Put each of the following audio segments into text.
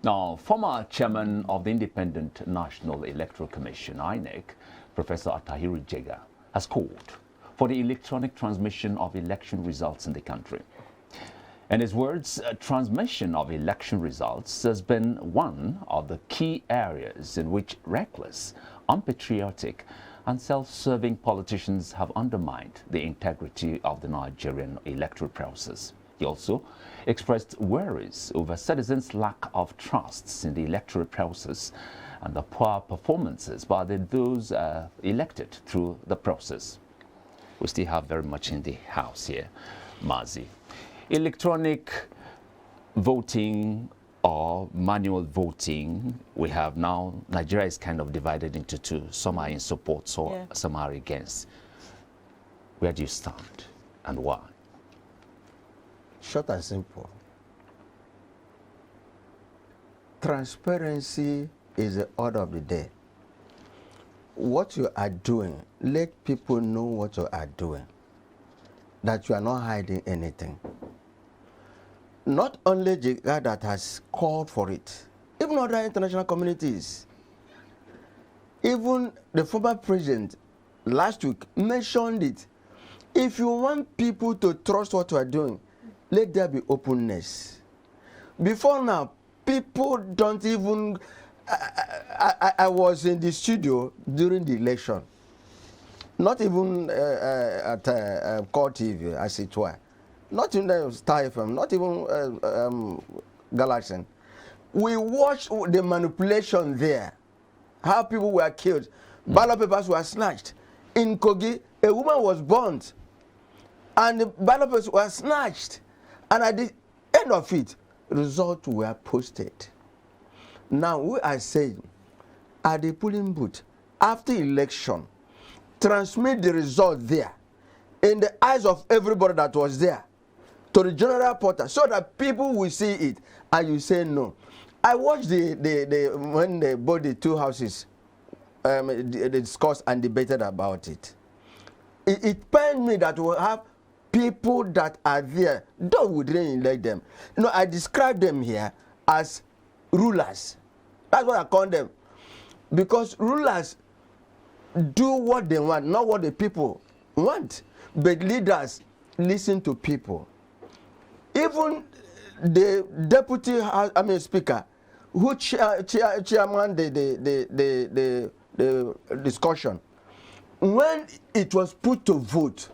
Now, former chairman of the Independent National Electoral Commission, INEC, Professor Atahiru Jega, has called for the electronic transmission of election results in the country. In his words, transmission of election results has been one of the key areas in which reckless, unpatriotic, and self-serving politicians have undermined the integrity of the Nigerian electoral process. He also expressed worries over citizens' lack of trust in the electoral process and the poor performances by those elected through the process. We still have very much in the house here, Mazi. Electronic voting or manual voting, we have now, Nigeria is kind of divided into two. Some are in support, so some are against. Where do you stand and why? Short and simple. Transparency is the order of the day. What you are doing, let people know what you are doing, that you are not hiding anything. Not only Jega that has called for it, even other international communities. Even the former president last week mentioned it. If you want people to trust what you are doing, let there be openness. Before now, people don't even... I was in the studio during the election, not even at Core TV, as it were. Not even Star FM, not even Galaxy. We watched the manipulation there, how people were killed, ballot papers were snatched. In Kogi, a woman was burnt, and the ballot papers were snatched. And at the end of it, results were posted. Now, we are saying, at the polling booth, after election, transmit the result there, in the eyes of everybody that was there, to the general portal, so that people will see it, and you say no. I watched when both the two houses they discussed and debated about it. It pained me that we have people that are there, though we didn't elect them. You know, I describe them here as rulers. That's what I call them. Because rulers do what they want, not what the people want. But leaders listen to people. Even the deputy, speaker, who chairman the discussion, when it was put to vote,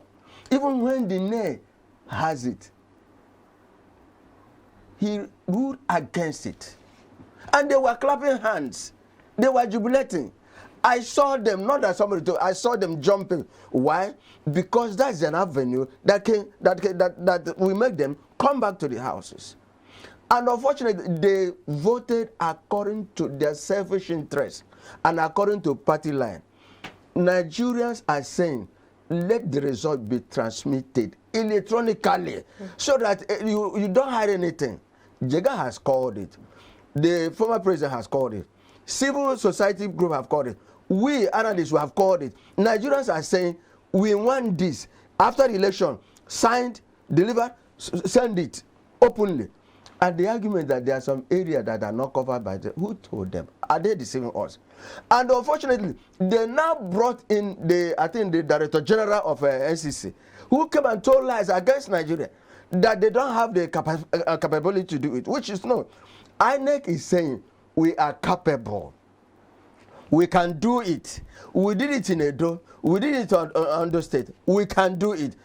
even when the NEC has it, he ruled against it. And they were clapping hands. They were jubilating. I saw them, not that somebody told, I saw them jumping. Why? Because that's an avenue that will make them come back to the houses. And unfortunately, they voted according to their selfish interests and according to party line. Nigerians are saying, let the result be transmitted electronically so that you don't hide anything. Jega has called it. The former president has called it. Civil society group have called it. We analysts have called it. Nigerians are saying, we want this. After the election, signed, delivered, send it openly. And the argument that there are some areas that are not covered by them, who told them? Are they deceiving us? And unfortunately, they now brought in the Director General of NCC, who came and told lies against Nigeria, that they don't have the capability to do it, which is no. INEC is saying, we are capable. We can do it. We did it in Edo. We did it on the state. We can do it.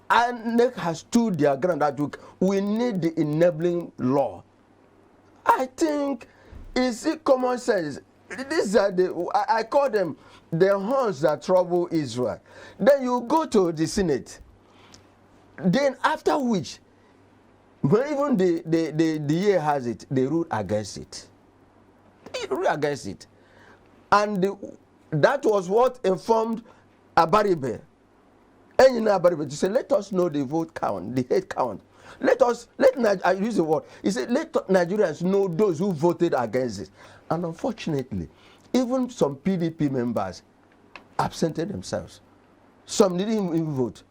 INEC has stood their ground that we need the enabling law. I think it's common sense. These are I call them the horns that trouble Israel. Then you go to the Senate. Then after which, when even the year has it, they rule against it. They rule against it. And that was what informed Abaribe. And you know Abaribe to say, let us know the vote count, the head count. I use the word. He said, let Nigerians know those who voted against it. And unfortunately, even some PDP members absented themselves. Some didn't even vote.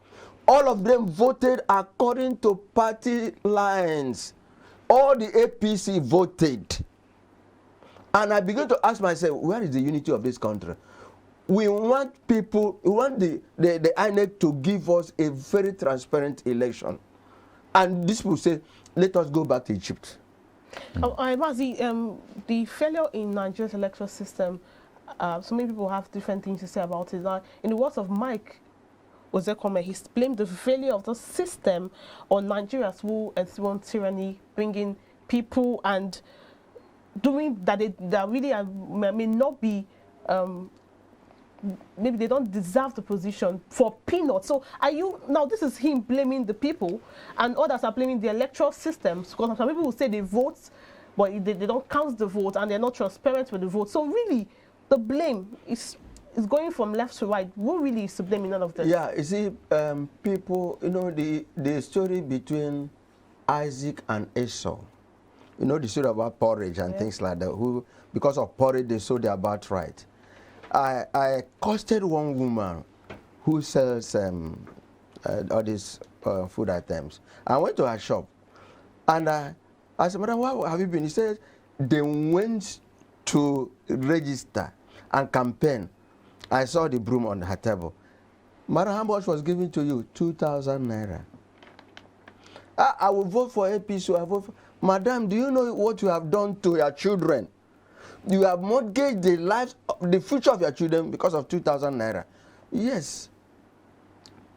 All of them voted according to party lines. All the APC voted. And I begin to ask myself, where is the unity of this country? We want people, we want the INEC to give us a very transparent election. And these people say, let us go back to Egypt. The failure in Nigeria's electoral system, so many people have different things to say about it. In the words of Mike Ozekome, he blamed the failure of the system on Nigeria's rule and want tyranny, bringing people and doing that really may not be, maybe they don't deserve the position for peanuts. So now this is him blaming the people, and others are blaming the electoral systems, because some people will say they vote, but they don't count the vote and they're not transparent with the vote. So really, the blame is going from left to right. Who really is to blame in all of this? Yeah, you see, people, the story between Isaac and Esau, the story about porridge and things like that, who, because of porridge, they sold their birthright. I accosted one woman who sells all these food items. I went to her shop, and I said, "Madam, where have you been?" He said, they went to register and campaign. I saw the broom on her table. Madam, how much was given to you? 2,000 naira. I will vote for AP, so I vote for... Madam, do you know what you have done to your children? You have mortgaged the lives, the future of your children because of 2,000 naira. Yes.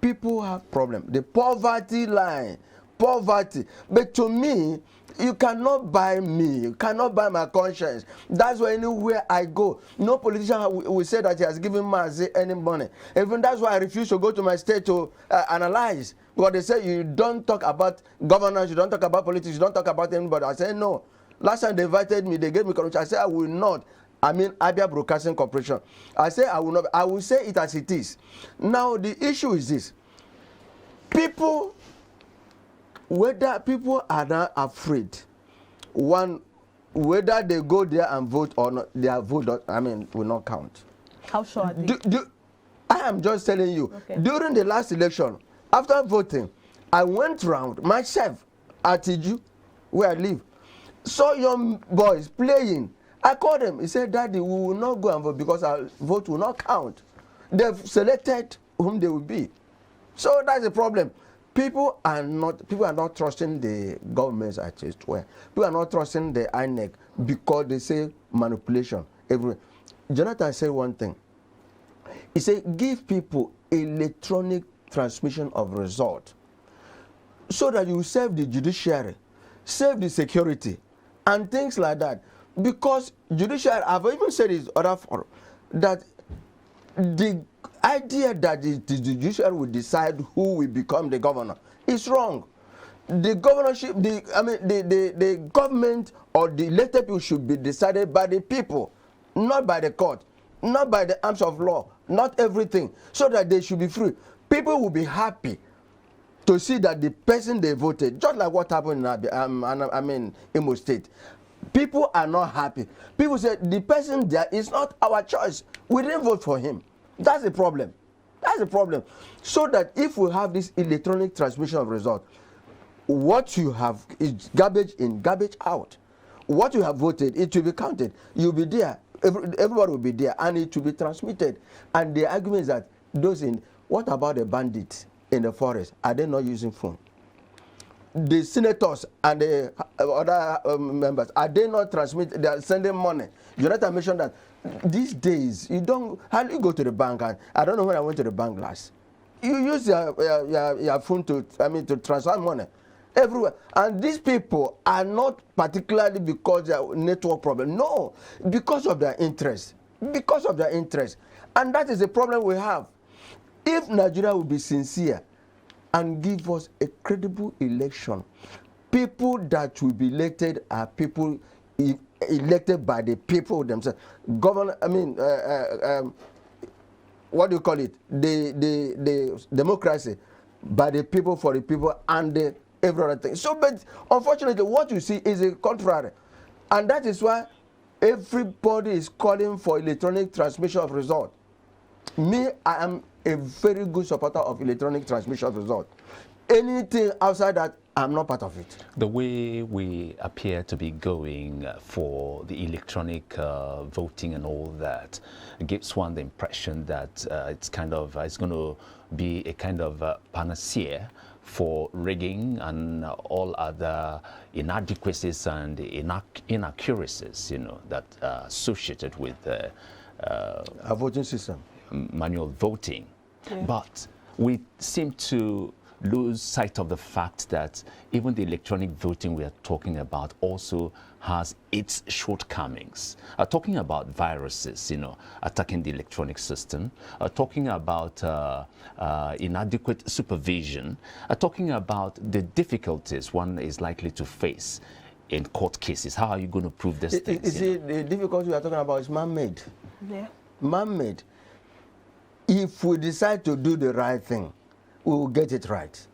People have problems. The poverty line. Poverty. But to me, you cannot buy me. You cannot buy my conscience. That's why anywhere I go, no politician will say that he has given Mazi any money. Even that's why I refuse to go to my state to analyze. Because they say you don't talk about governance, you don't talk about politics, you don't talk about anybody. I say no. Last time they invited me, they gave me corruption. I said I will not. I mean, Abia Broadcasting Corporation. I say I will not. I will say it as it is. Now the issue is this: whether people are not afraid, one, whether they go there and vote or not, their vote, will not count. How sure are they? I am just telling you. Okay. During the last election, after voting, I went round myself at Iju, where I live. Saw young boys playing. I called them. He said, "Daddy, we will not go and vote because our vote will not count." They've selected whom they will be. So that's the problem. People are not trusting the governments at least. Well, people are not trusting the INEC because they say manipulation everywhere. Jonathan said one thing. He said, give people electronic transmission of result so that you save the judiciary, save the security, and things like that. Because judiciary, I've even said it other forum, that the idea that the judiciary will decide who will become the governor is wrong. The governorship, the government or the elected people should be decided by the people, not by the court, not by the arms of law, not everything, so that they should be free. People will be happy to see that the person they voted, just like what happened in Imo State. People are not happy. People say the person there is not our choice. We didn't vote for him. That's the problem. That's the problem. So that if we have this electronic transmission of results, what you have is garbage in, garbage out. What you have voted, it will be counted. You'll be there. Everybody will be there, and it will be transmitted. And the argument is that what about the bandits in the forest? Are they not using phone? The senators and the other members, are they not transmitting? They are sending money. Jonathan mentioned that these days how do you go to the bank? And I don't know when I went to the bank last. You use your phone to transfer money everywhere. And these people are not particularly because they are network problem. No, because of their interest. Because of their interest. And that is the problem we have. If Nigeria will be sincere and give us a credible election, people that will be elected are people elected by the people themselves. What do you call it? The democracy by the people, for the people, and every other thing. So, but unfortunately, what you see is the contrary, and that is why everybody is calling for electronic transmission of result. Me, I am a very good supporter of electronic transmission of result. Anything outside that, I'm not part of it. The way we appear to be going for the electronic voting and all that gives one the impression that it's kind of it's going to be a kind of panacea for rigging and all other inadequacies and inaccuracies, you know, that are associated with A voting system. manual voting. Yeah. But we seem to lose sight of the fact that even the electronic voting we are talking about also has its shortcomings. Talking about viruses, you know, attacking the electronic system, talking about inadequate supervision, talking about the difficulties one is likely to face in court cases. How are you going to prove this thing? You see, the difficulty we are talking about is man-made. Yeah. Man-made. If we decide to do the right thing, we will get it right.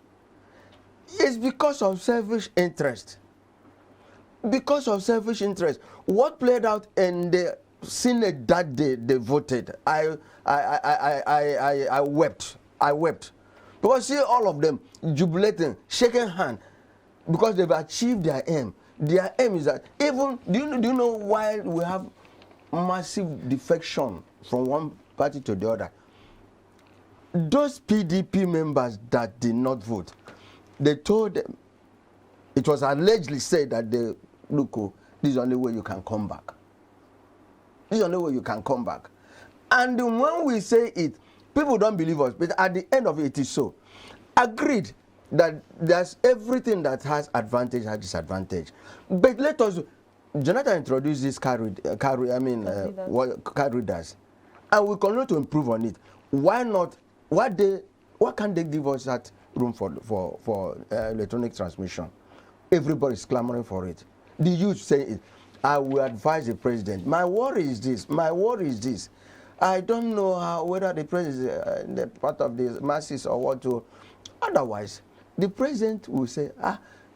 It's because of selfish interest. Because of selfish interest. What played out in the Senate that day they voted, I wept. I wept. Because see all of them jubilating, shaking hand, because they've achieved their aim. Their aim is that even, do you know why we have massive defection from one party to the other? Those PDP members that did not vote, they told them, it was allegedly said that they, look, this is the only way you can come back. This is the only way you can come back. And when we say it, people don't believe us, but at the end of it is so. Agreed that there's everything that has advantage has disadvantage. But let us, Jonathan introduced this card readers, and we continue to improve on it. Why not? Why can't they give us that room for electronic transmission? Everybody's clamoring for it. The youth say it. I will advise the president. My worry is this. My worry is this. I don't know whether the president is the part of the masses or what to. Otherwise, the president will say,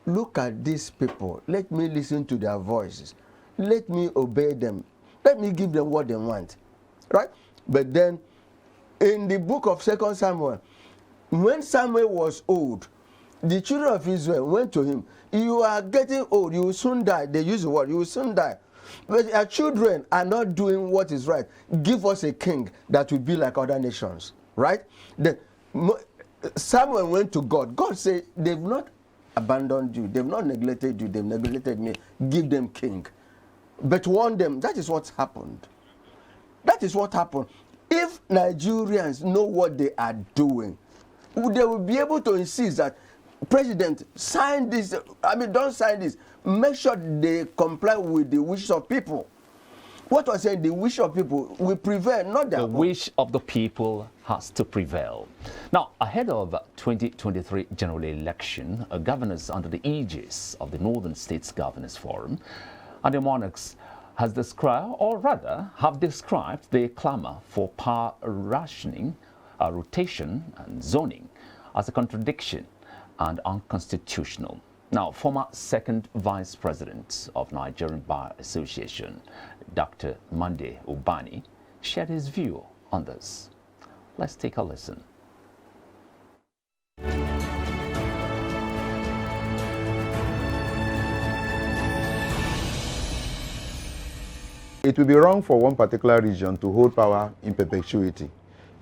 look at these people. Let me listen to their voices. Let me obey them. Let me give them what they want. Right? But then, in the book of 2 Samuel, when Samuel was old, the children of Israel went to him. You are getting old. You will soon die. They use the word. You will soon die. But our children are not doing what is right. Give us a king that will be like other nations. Right? Then Samuel went to God. God said, they've not abandoned you. They've not neglected you. They've neglected me. Give them king. But warn them. That is what happened. That is what happened. If Nigerians know what they are doing, they will be able to insist that, President, sign this. Don't sign this. Make sure they comply with the wishes of people. What was saying, the wish of people will prevail, not their The own. wish of the people has to prevail. Now, ahead of 2023 general election, governors under the aegis of the Northern States Governors Forum and the monarchs has described, or rather have described, the clamor for power rationing, rotation and zoning as a contradiction and unconstitutional. Now, former second vice president of Nigerian Bar Association, Dr. Monday Ubani, shared his view on this. Let's take a listen. It will be wrong for one particular region to hold power in perpetuity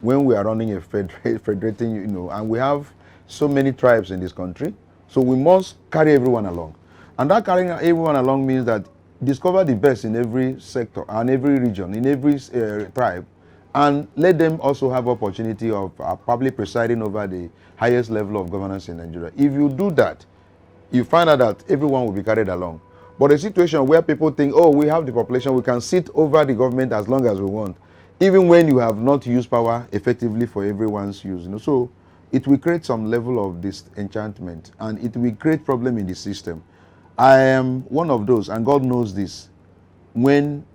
when we are running a federating, and we have so many tribes in this country. So we must carry everyone along. And that carrying everyone along means that discover the best in every sector and every region, in every tribe, and let them also have opportunity of probably presiding over the highest level of governance in Nigeria. If you do that, you find out that everyone will be carried along. But a situation where people think, oh, we have the population, we can sit over the government as long as we want, even when you have not used power effectively for everyone's use. So it will create some level of disenchantment, and it will create problem in the system. I am one of those, and God knows this. When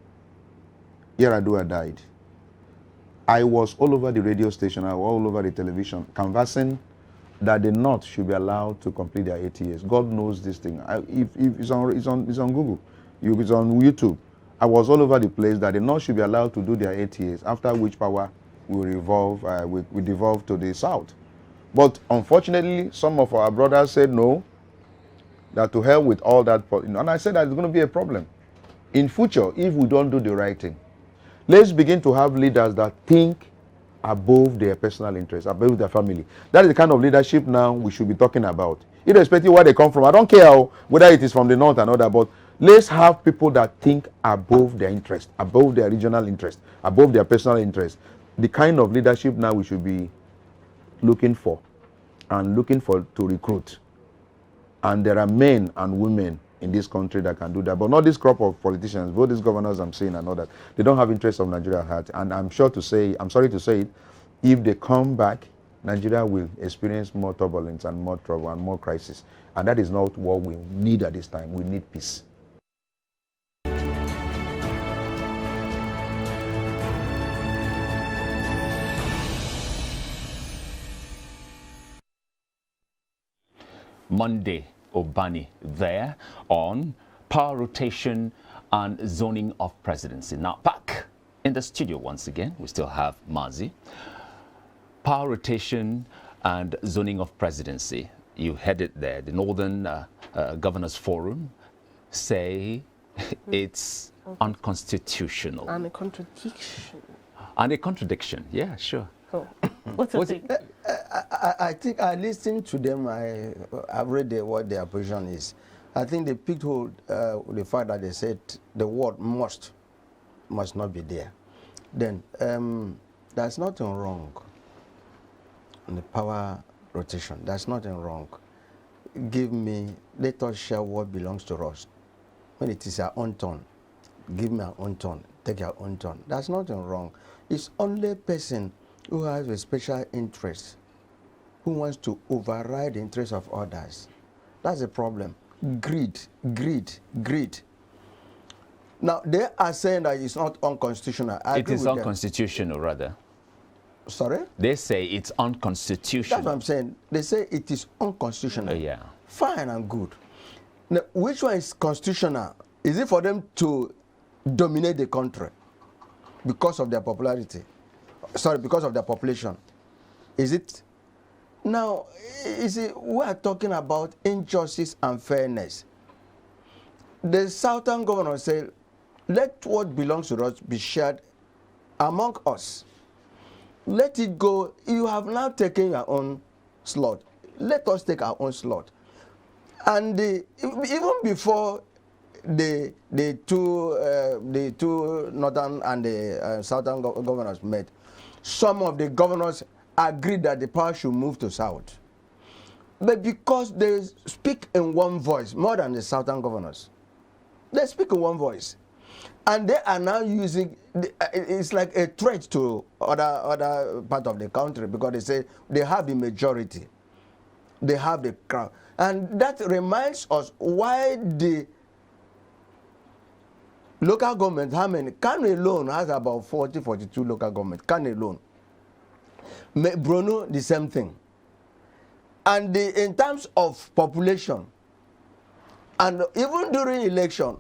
Yaradua died, I was all over the radio station, I was all over the television, canvassing that the North should be allowed to complete their 8 years. God knows this thing. If it's on Google, it's on YouTube. I was all over the place that the North should be allowed to do their 8 years, after which power will devolve to the South. But unfortunately, some of our brothers said no. that to hell with all that, and I said that it's going to be a problem in future if we don't do the right thing. Let's begin to have leaders that think above their personal interests, above their family. That is the kind of leadership now we should be talking about, irrespective of where they come from. I don't care whether it is from the north and other, but let's have people that think above their interest, above their regional interest, above their personal interest. The kind of leadership now we should be looking for and looking for to recruit. And there are men and women in this country that can do that, but not this crop of politicians, both these governors I'm saying and all that. They don't have interest of Nigeria at heart. And I'm sorry to say it, if they come back, Nigeria will experience more turbulence and more trouble and more crisis. And that is not what we need at this time. We need peace. Monday Obani there on power rotation and zoning of presidency. Now back in the studio once again, we still have Mazi. Power rotation and zoning of presidency. You heard it there. The Northern Governors Forum say it's unconstitutional. And a contradiction. And a contradiction, yeah, sure. Oh. What's it? I think I listened to them. I've read what their position is. I think they picked hold the fact that they said the word must not be there. Then there's nothing wrong in the power rotation. There's nothing wrong. Let us share what belongs to us. When it is our own turn, give me our own turn. Take your own turn. There's nothing wrong. It's only a person who has a special interest, who wants to override the interests of others. That's the problem. Greed. Now, they are saying that it's not unconstitutional. It is unconstitutional, rather. Sorry? They say it's unconstitutional. That's what I'm saying. They say it is unconstitutional. Yeah. Fine and good. Now, which one is constitutional? Is it for them to dominate the country because of their popularity? Sorry, because of their population. Is it? Now, you see, we are talking about injustice and fairness. The Southern governor said, let what belongs to us be shared among us. Let it go. You have now taken your own slot. Let us take our own slot. And even before the two northern and the southern governors met, some of the governors agreed that the power should move to south. But because they speak in one voice, more than the southern governors, they speak in one voice. And they are now using, it's like a threat to other part of the country, because they say they have the majority. They have the crowd. And that reminds us why the local government, how many? Kano alone has about 42 local governments. Kano alone. Bruno, the same thing. And in terms of population, and even during election,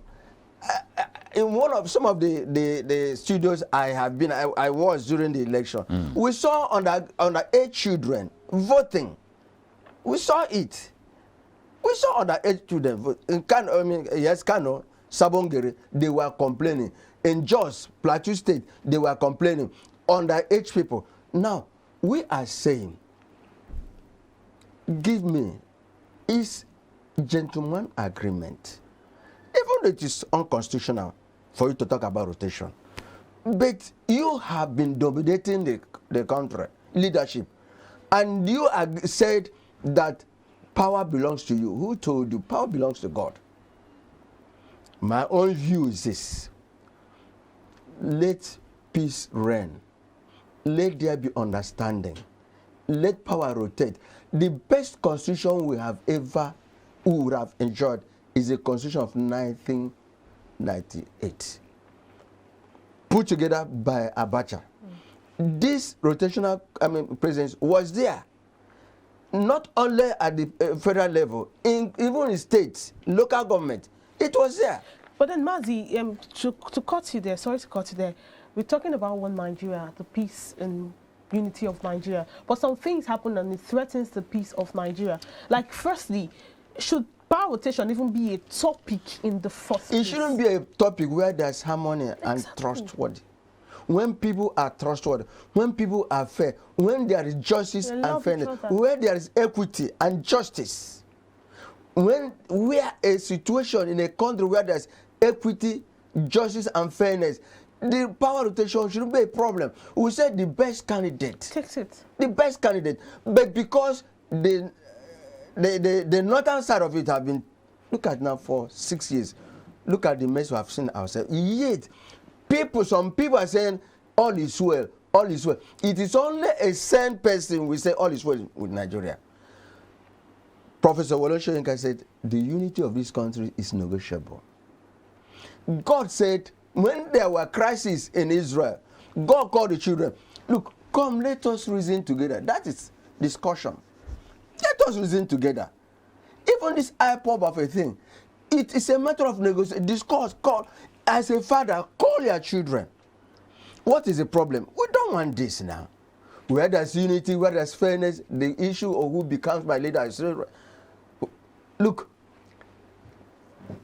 in some of the studios I was during the election, we saw under 8 children voting. We saw it. We saw under 8 children vote. In Kano, Kano, Sabongere, they were complaining. In Jos, Plateau State, they were complaining. Under 8 people. Now, we are saying, give me is gentleman agreement. Even though it is unconstitutional for you to talk about rotation, but you have been dominating the country, leadership, and you said that power belongs to you. Who told you? Power belongs to God. My own view is this. Let peace reign. Let there be understanding. Let power rotate. The best constitution we would have enjoyed is the constitution of 1998, put together by Abacha. This rotational presence was there, not only at the federal level, even in states, local government, it was there. But then, Mazi, to cut you there, sorry to cut you there, we're talking about one Nigeria, the peace and unity of Nigeria. But some things happen and it threatens the peace of Nigeria. Like, firstly, should power rotation even be a topic in the first place? It shouldn't be a topic where there's harmony and trustworthy. When people are trustworthy, when people are fair, when there is justice and fairness, where there is equity and justice, when we are a situation in a country where there's equity, justice and fairness, the power rotation shouldn't be a problem. We said the best candidate. Takes it. The best candidate. But because the northern side of it have been, look at now for 6 years, look at the mess we have seen ourselves. Yet, some people are saying all is well, all is well. It is only a sane person will say all is well with Nigeria. Professor Wole Soyinka said the unity of this country is negotiable. God said when there were crises in Israel, God called the children, look, come, let us reason together. That is discussion. Let us reason together. Even this IPOB of a thing, it is a matter of negotiation. Discuss, call. As a father, call your children. What is the problem? We don't want this now. Where there's unity, where there's fairness, the issue of who becomes my leader is... Look,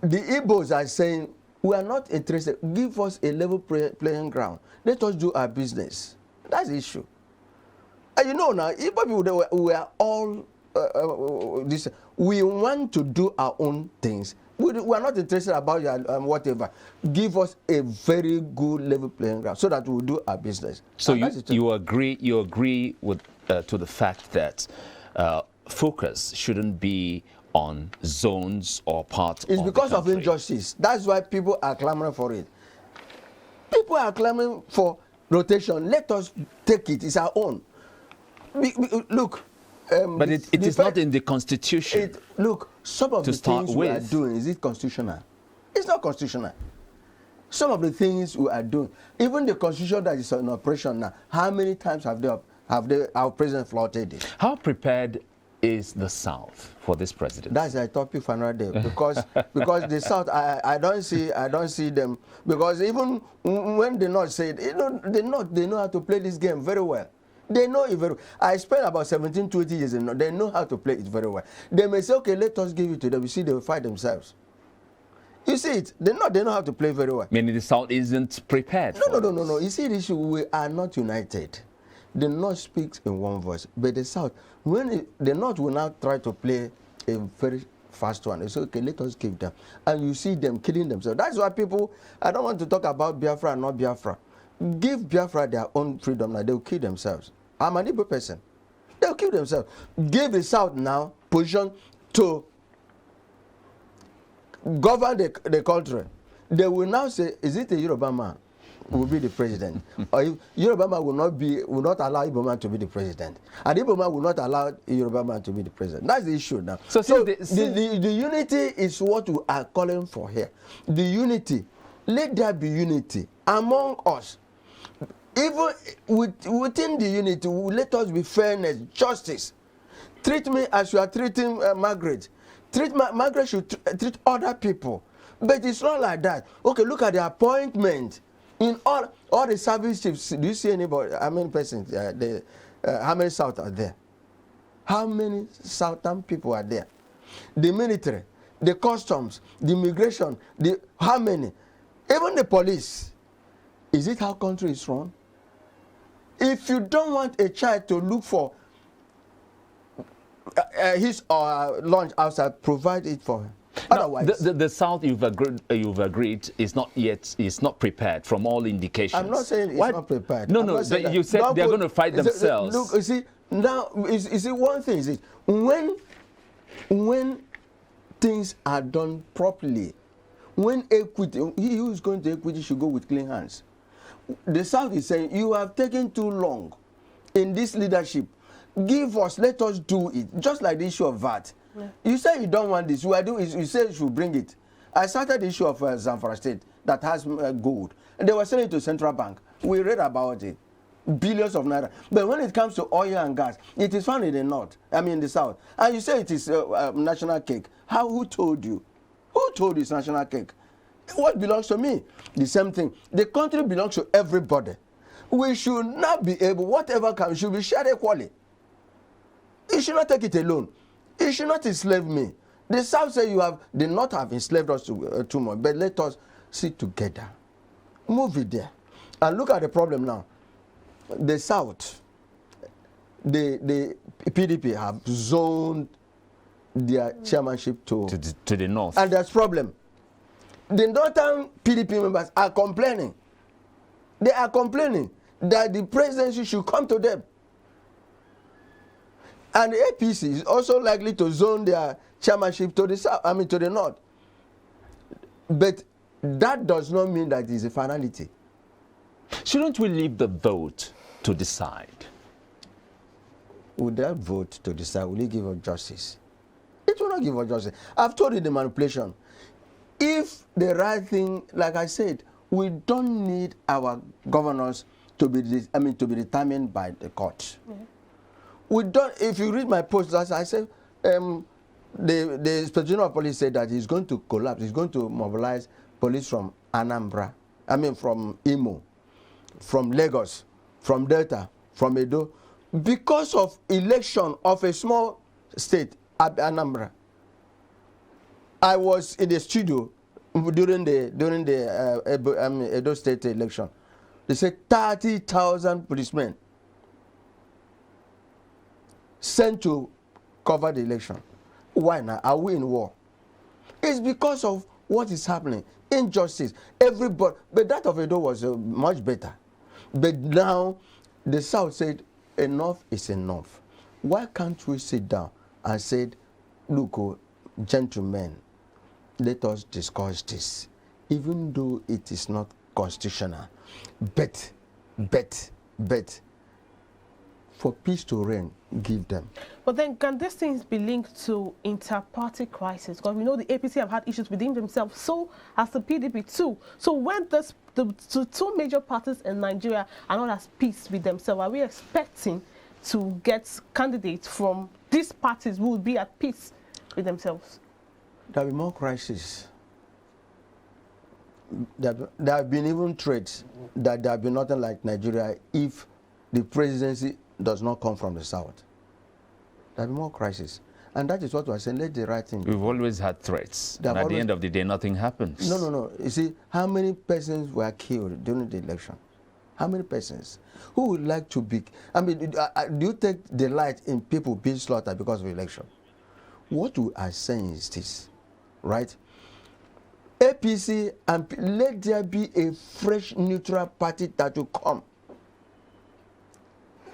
the Igbos are saying, we are not interested. Give us a level playing ground. Let us do our business. That's the issue. And you know now, Igbo people, we are all this. We want to do our own things. We are not interested about your whatever. Give us a very good level playing ground so that we'll do our business. So you agree with to the fact that focus shouldn't be on zones or parts. It's because of injustice. That's why people are clamoring for it. People are clamoring for rotation. Let us take it. It's our own. Look. But it is not in the Constitution. Look, some of the things we are doing, is it constitutional? It's not constitutional. Some of the things we are doing, even the Constitution that is in operation now, how many times have our president flouted it? How prepared is the South for this president? That's a topic for another day, because the South, I don't see them, because even when the North say it, they know how to play this game very well. They know it very well. I spent about 17, 20 years in North. They know how to play it very well. They may say, okay, let us give it to them. You see, they will fight themselves. You see it. They know how to play very well. Meaning the South isn't prepared. No. You see the issue, we are not united. The North speaks in one voice, but the South, the North will now try to play a very fast one. They say, okay, let us give them. And you see them killing themselves. That's why people, I don't want to talk about Biafra and not Biafra. Give Biafra their own freedom now, they'll kill themselves. I'm an Igbo person. They'll kill themselves. Give the South now position to govern the country. They will now say, is it a Yoruba man who will be the president? Or if Yoruba man will not allow Igbo man to be the president. And Igbo man will not allow Yoruba man to be the president. That's the issue now. So the unity is what we are calling for here. The unity. Let there be unity among us. Even within the unity, let us be fairness, justice. Treat me as you are treating Margaret. Margaret should treat other people. But it's not like that. Okay, look at the appointment. In all the service chiefs, do you see anybody, how many persons, how many South are there? How many Southern people are there? The military, the customs, the immigration, how many? Even the police. Is it how country is run? If you don't want a child to look for his or her lunch outside, provide it for him. Otherwise, the South, you've agreed, is not prepared from all indications. I'm not saying it's not prepared. No, you said they're going to fight themselves. Look, you see, now, you see, one thing is it, when things are done properly, when equity, he who is going to equity should go with clean hands. The South is saying, you have taken too long in this leadership. Give us, let us do it. Just like the issue of VAT. Yeah. You say you don't want this. You say you should bring it. I started the issue of Zamfara State that has gold. And they were selling it to Central Bank. We read about it. Billions of naira. But when it comes to oil and gas, it is found in the north, in the south. And you say it is national cake. Who told you? Who told you it's national cake? What belongs to me? The same thing. The country belongs to everybody. We should not be able, whatever comes, should be shared equally. You should not take it alone. You should not enslave me. The South say they not have enslaved us too much, but let us sit together, move it there, and look at the problem now. The South, the PDP have zoned their chairmanship to the north, and there's problem. The northern PDP members are complaining. They are complaining that the presidency should come to them. And the APC is also likely to zone their chairmanship to the south, to the north. But that does not mean that it is a finality. Shouldn't we leave the vote to decide? Would that vote to decide? Will it give us justice? It will not give us justice. I've told you the manipulation. If the right thing, like I said, we don't need our governors to be, to be determined by the court. Mm-hmm. We don't. If you read my post, as I said, the Inspector General of Police said that he's going to collapse. He's going to mobilize police from Anambra, from Imo, from Lagos, from Delta, from Edo, because of election of a small state, Anambra. I was in the studio during the Edo State election. They said 30,000 policemen sent to cover the election. Why now? Are we in war? It's because of what is happening. Injustice. Everybody. But that of Edo was much better. But now the South said enough is enough. Why can't we sit down and say, look, gentlemen, let us discuss this, even though it is not constitutional. Bet, for peace to reign, give them. But then, can these things be linked to inter-party crisis? Because we know the APC have had issues within themselves, so has the PDP too. So when the two major parties in Nigeria are not at peace with themselves, are we expecting to get candidates from these parties who will be at peace with themselves? There will be more crises. There have been even threats that there will be nothing like Nigeria if the presidency does not come from the South. There will be more crises. And that is what we are saying, let the right thing. We've always had threats. And at the end of the day, nothing happens. No. You see, how many persons were killed during the election? How many persons? Who would like to be... do you take delight in people being slaughtered because of election? What we are saying is this, right? APC, and let there be a fresh neutral party that will come.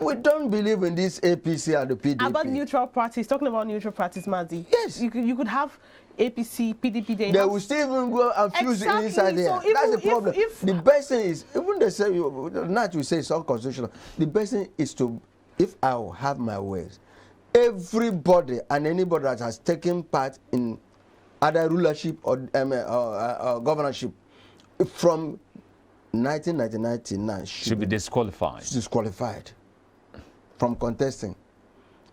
We don't believe in this APC and the PDP. About neutral parties, talking about neutral parties, Mazi. Yes. You could have APC, PDP. They will still even go and fuse it inside there. So that's the problem. The best thing is, even they say, not to say it's unconstitutional, the best thing is to, if I will have my ways, everybody and anybody that has taken part in either rulership or governorship from 1999 till now should be disqualified. Disqualified from contesting.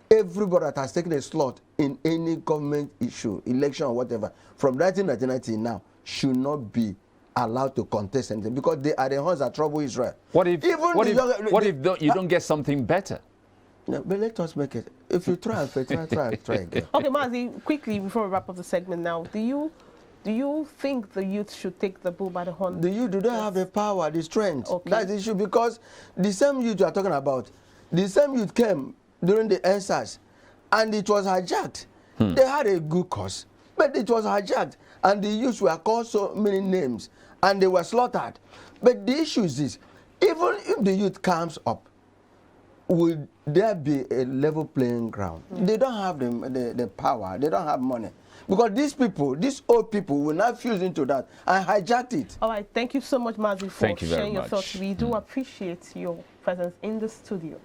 Everybody that has taken a slot in any government issue, election or whatever, from 1999 till now should not be allowed to contest anything, because they are the ones that trouble Israel. What if you don't get something better? No, but let us make it. If you try again. Okay, Mazi, quickly before we wrap up the segment now, do you think the youth should take the bull by the horn? The youth do not have the power, the strength. Okay. That's the issue, because the same youth you are talking about, the same youth came during the NSAS and it was hijacked. They had a good cause, but it was hijacked and the youths were called so many names and they were slaughtered. But the issue is this, even if the youth comes up, will there be a level playing ground? They don't have the power, they don't have money. Because these people, these old people will not fuse into that and hijack it. All right, thank you so much, Mazi, for sharing your thoughts. We do appreciate your presence in the studio.